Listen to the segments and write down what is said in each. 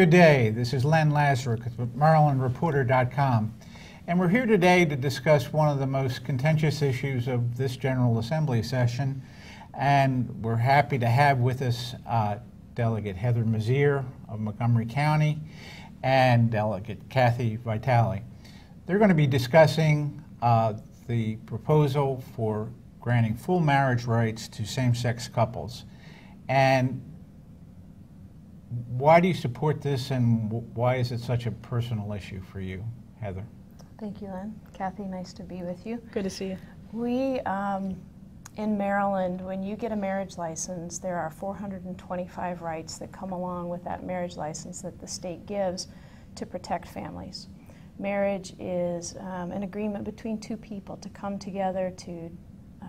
Good day. This is Len Lazarick with MarylandReporter.com. And we're here today to discuss one of the most contentious issues of this General Assembly session. And we're happy to have with us Delegate Heather Mizeur of Montgomery County and Delegate Kathy Vitale. They're going to be discussing the proposal for granting full marriage rights to same-sex couples. And why do you support this, and why is it such a personal issue for you, Heather? Thank you, Len. Kathy, nice to be with you. Good to see you. We, in Maryland, when you get a marriage license, there are 425 rights that come along with that marriage license that the state gives to protect families. Marriage is an agreement between two people to come together to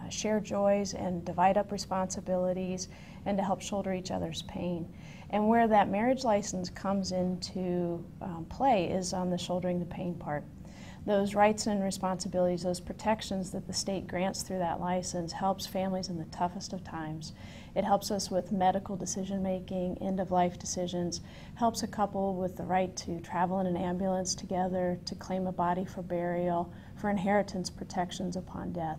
share joys and divide up responsibilities and to help shoulder each other's pain. And where that marriage license comes into play is on the shouldering the pain part. Those rights and responsibilities, those protections that the state grants through that license helps families in the toughest of times. It helps us with medical decision making, end-of-life decisions, helps a couple with the right to travel in an ambulance together, to claim a body for burial, for inheritance protections upon death.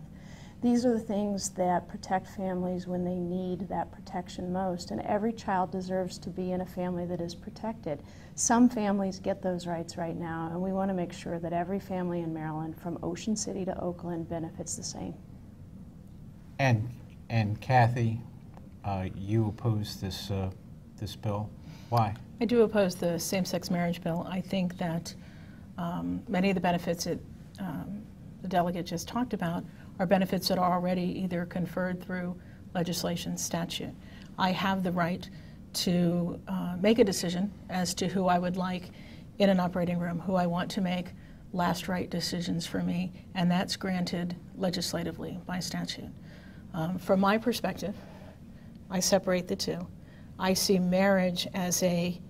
These are the things that protect families when they need that protection most, and every child deserves to be in a family that is protected. Some families get those rights right now, and we want to make sure that every family in Maryland, from Ocean City to Oakland, benefits the same. And Kathy, you oppose this bill. Why? I do oppose the same-sex marriage bill. I think that many of the benefits that the delegate just talked about are benefits that are already either conferred through legislation, statute. I have the right to make a decision as to who I would like in an operating room, who I want to make last right decisions for me, and that's granted legislatively by statute. From my perspective, I separate the two. I see marriage as a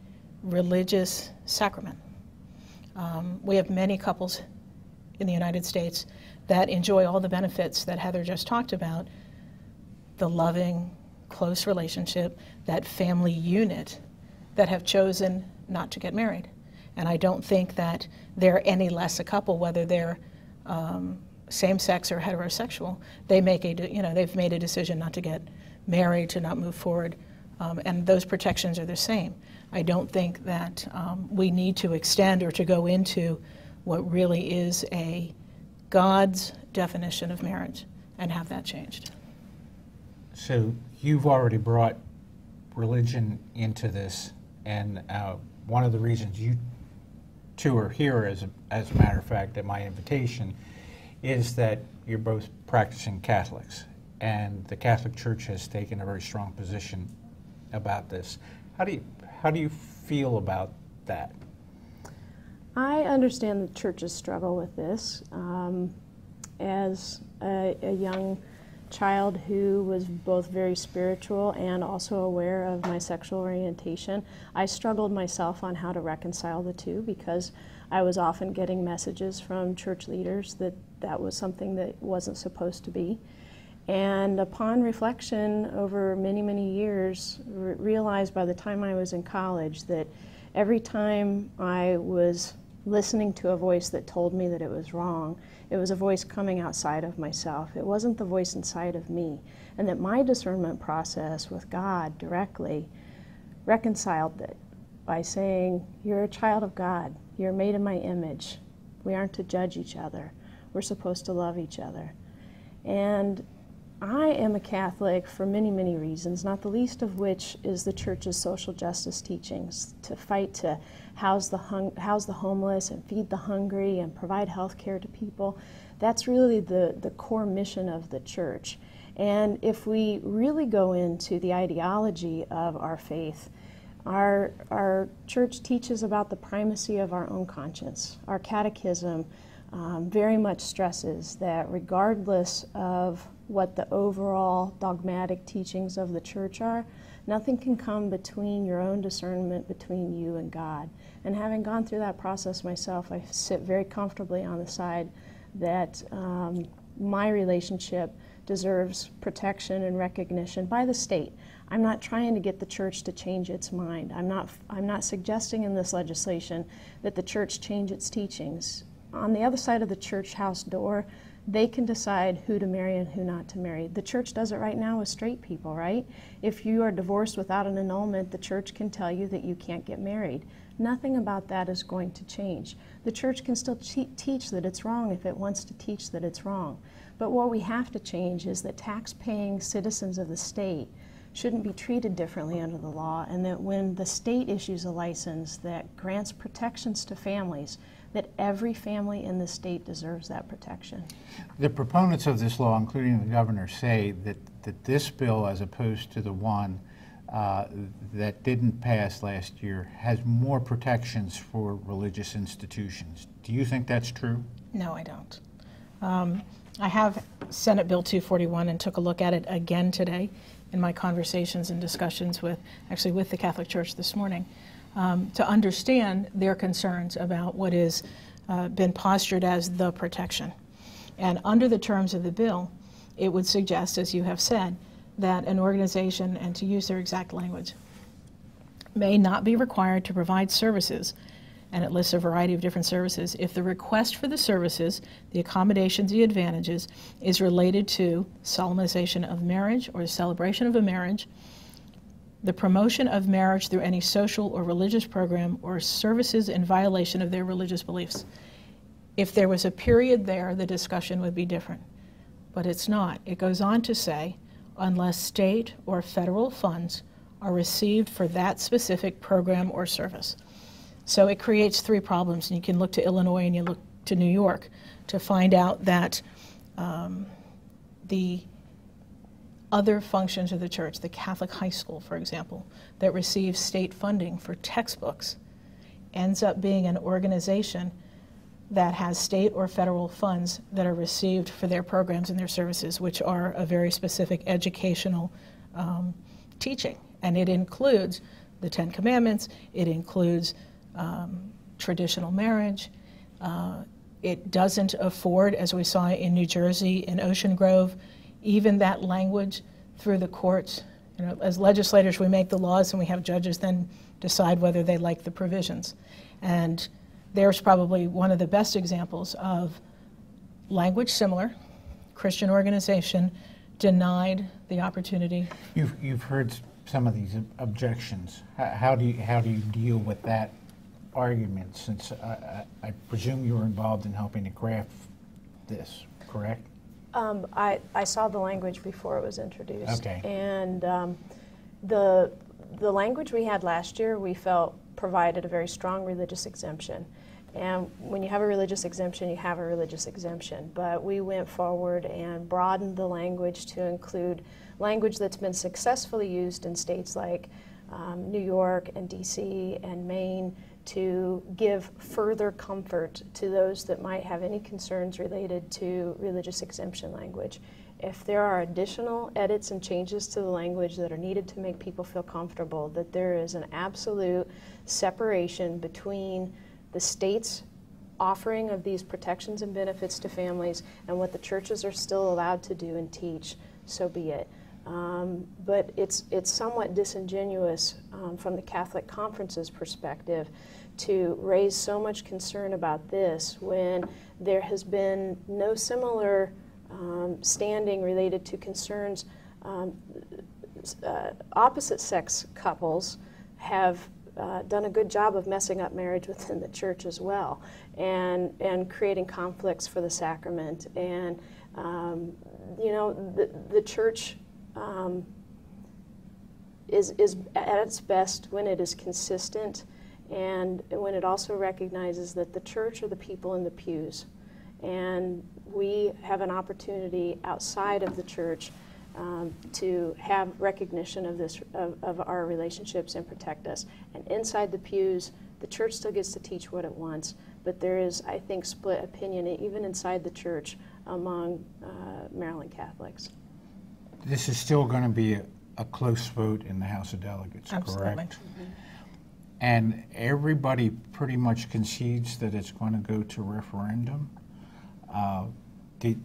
religious sacrament. We have many couples in the United States that enjoy all the benefits that Heather just talked about, the loving, close relationship, that family unit, that have chosen not to get married. And I don't think that they're any less a couple, whether they're same-sex or heterosexual. They've made a decision not to get married, to not move forward, and those protections are the same. I don't think that we need to extend or to go into what really is God's definition of marriage and have that changed. So you've already brought religion into this, and one of the reasons you two are here, as a matter of fact, at my invitation, is that you're both practicing Catholics, and the Catholic Church has taken a very strong position about this. How do you feel about that? I understand the church's struggle with this. As a young child who was both very spiritual and also aware of my sexual orientation, I struggled myself on how to reconcile the two, because I was often getting messages from church leaders that that was something that wasn't supposed to be. And upon reflection over many, many years, realized by the time I was in college that every time I was listening to a voice that told me that it was wrong, it was a voice coming outside of myself. It wasn't the voice inside of me. And that my discernment process with God directly reconciled it by saying, you're a child of God. You're made in my image. We aren't to judge each other. We're supposed to love each other. And I am a Catholic for many, many reasons, not the least of which is the Church's social justice teachings, to fight to house the homeless and feed the hungry and provide health care to people. That's really the core mission of the Church. And if we really go into the ideology of our faith, our Church teaches about the primacy of our own conscience. Our catechism very much stresses that regardless of what the overall dogmatic teachings of the Church are, nothing can come between your own discernment between you and God. And having gone through that process myself, I sit very comfortably on the side that my relationship deserves protection and recognition by the state. I'm not trying to get the church to change its mind. I'm not suggesting in this legislation that the church change its teachings. On the other side of the church house door, they can decide who to marry and who not to marry. The church does it right now with straight people, right? If you are divorced without an annulment, the church can tell you that you can't get married. Nothing about that is going to change. The church can still teach that it's wrong if it wants to teach that it's wrong. But what we have to change is that tax-paying citizens of the state shouldn't be treated differently under the law, and that when the state issues a license that grants protections to families, that every family in the state deserves that protection. The proponents of this law, including the governor, say that this bill, as opposed to the one that didn't pass last year, has more protections for religious institutions. Do you think that's true? No, I don't. I have Senate Bill 241 and took a look at it again today in my conversations and discussions with the Catholic Church this morning, to understand their concerns about what has been postured as the protection. And under the terms of the bill, it would suggest, as you have said, that an organization, and to use their exact language, may not be required to provide services, and it lists a variety of different services, if the request for the services, the accommodations, the advantages, is related to solemnization of marriage or the celebration of a marriage, the promotion of marriage through any social or religious program, or services in violation of their religious beliefs. If there was a period there, the discussion would be different. But it's not. It goes on to say, unless state or federal funds are received for that specific program or service. So it creates three problems, and you can look to Illinois and you look to New York to find out that the other functions of the church, the Catholic high school, for example, that receives state funding for textbooks, ends up being an organization that has state or federal funds that are received for their programs and their services, which are a very specific educational teaching. And it includes the Ten Commandments, it includes traditional marriage. It doesn't afford, as we saw in New Jersey, in Ocean Grove, even that language through the courts. You know, as legislators, we make the laws and we have judges then decide whether they like the provisions. And there's probably one of the best examples of language similar, Christian organization denied the opportunity. You've heard some of these objections. How do you deal with that argument, since I presume you were involved in helping to craft this, correct? I saw the language before it was introduced. Okay. And the language we had last year, we felt provided a very strong religious exemption. And when you have a religious exemption, you have a religious exemption. But we went forward and broadened the language to include language that's been successfully used in states like New York and DC and Maine, to give further comfort to those that might have any concerns related to religious exemption language. If there are additional edits and changes to the language that are needed to make people feel comfortable, that there is an absolute separation between the state's offering of these protections and benefits to families and what the churches are still allowed to do and teach, so be it. But it's somewhat disingenuous from the Catholic Conference's perspective to raise so much concern about this when there has been no similar standing related to concerns. Opposite sex couples have done a good job of messing up marriage within the church as well, and creating conflicts for the sacrament. And you know, the church is at its best when it is consistent, and when it also recognizes that the church are the people in the pews, and we have an opportunity outside of the church to have recognition of this, of our relationships, and protect us. And inside the pews, the church still gets to teach what it wants, but there is, I think, split opinion even inside the church among Maryland Catholics. This is still going to be a close vote in the House of Delegates, Absolutely. correct? Mm-hmm. And everybody pretty much concedes that it's going to go to referendum. Do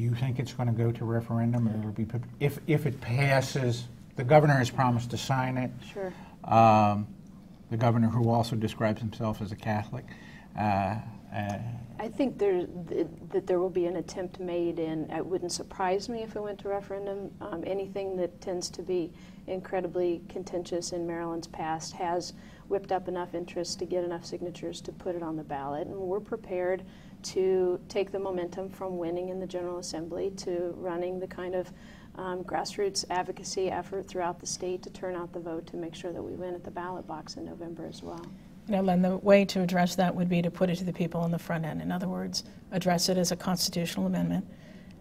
you think it's going to go to referendum, or it'll be, if it passes the governor has promised to sign it. Sure. The governor, who also describes himself as a Catholic. I think that there will be an attempt made, and it wouldn't surprise me if it went to referendum. Anything that tends to be incredibly contentious in Maryland's past has whipped up enough interest to get enough signatures to put it on the ballot, and we're prepared to take the momentum from winning in the General Assembly to running the kind of grassroots advocacy effort throughout the state to turn out the vote to make sure that we win at the ballot box in November as well. You know, Len, the way to address that would be to put it to the people on the front end. In other words, address it as a constitutional amendment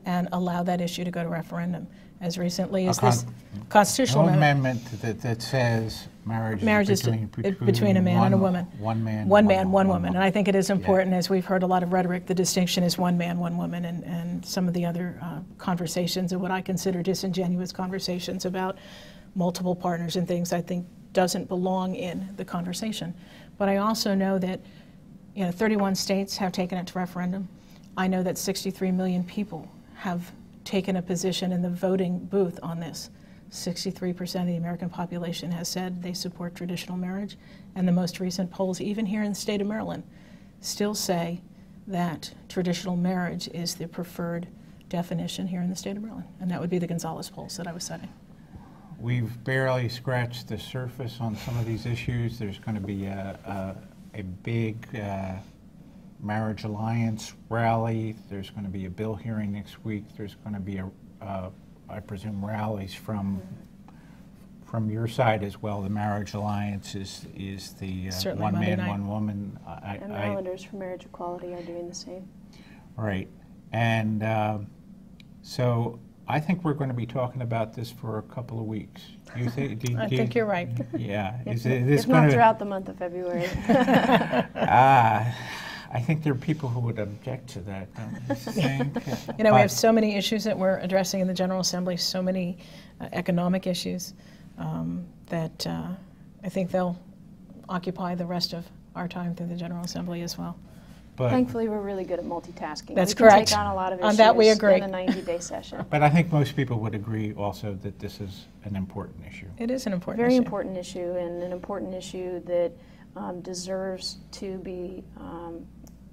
and allow that issue to go to referendum. As recently as this constitutional amendment that says marriage is between a man and a woman. One man, one woman. And I think it is important, as we've heard a lot of rhetoric, the distinction is one man, one woman, and some of the other conversations and what I consider disingenuous conversations about multiple partners and things I think doesn't belong in the conversation. But I also know that 31 states have taken it to referendum. I know that 63 million people have taken a position in the voting booth on this. 63% of the American population has said they support traditional marriage, and the most recent polls, even here in the state of Maryland, still say that traditional marriage is the preferred definition here in the state of Maryland, and that would be the Gonzalez polls that I was citing. We've barely scratched the surface on some of these issues. There's going to be a big marriage alliance rally. There's going to be a bill hearing next week. There's going to be I presume, rallies from your side as well. The marriage alliance is the one man, one woman. And Marylanders for Marriage Equality are doing the same. Right, and so I think we're going to be talking about this for a couple of weeks. You think? I think you're right. Yeah. If not throughout the month of February. I think there are people who would object to that, don't you think? We have so many issues that we're addressing in the General Assembly, so many economic issues that I think they'll occupy the rest of our time through the General Assembly as well. But thankfully, we're really good at multitasking. That's we can correct. Take on a lot of issues on that we agree. in a 90-day session. But I think most people would agree also that this is an important issue. It is an important Very issue. important issue, and an important issue that deserves to be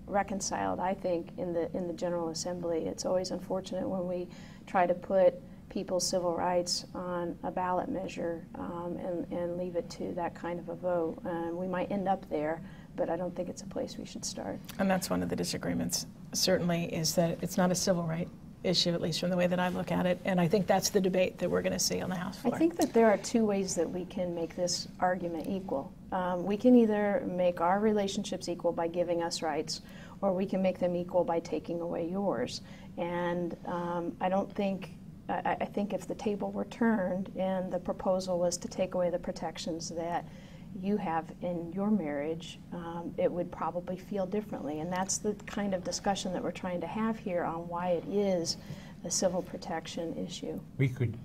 reconciled, I think, in the General Assembly. It's always unfortunate when we try to put people's civil rights on a ballot measure and leave it to that kind of a vote. We might end up there, but I don't think it's a place we should start. And that's one of the disagreements, certainly, is that it's not a civil right issue, at least from the way that I look at it. And I think that's the debate that we're going to see on the House floor. I think that there are two ways that we can make this argument equal. We can either make our relationships equal by giving us rights, or we can make them equal by taking away yours. And I think if the table were turned and the proposal was to take away the protections that you have in your marriage, it would probably feel differently. And that's the kind of discussion that we're trying to have here on why it is a civil protection issue. We could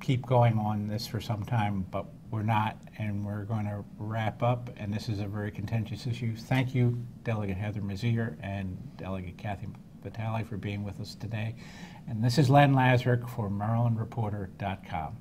keep going on this for some time, but we're not, and we're going to wrap up, and this is a very contentious issue. Thank you, Delegate Heather Mizeur and Delegate Kathy Vitale, for being with us today. And this is Len Lazarick for MarylandReporter.com.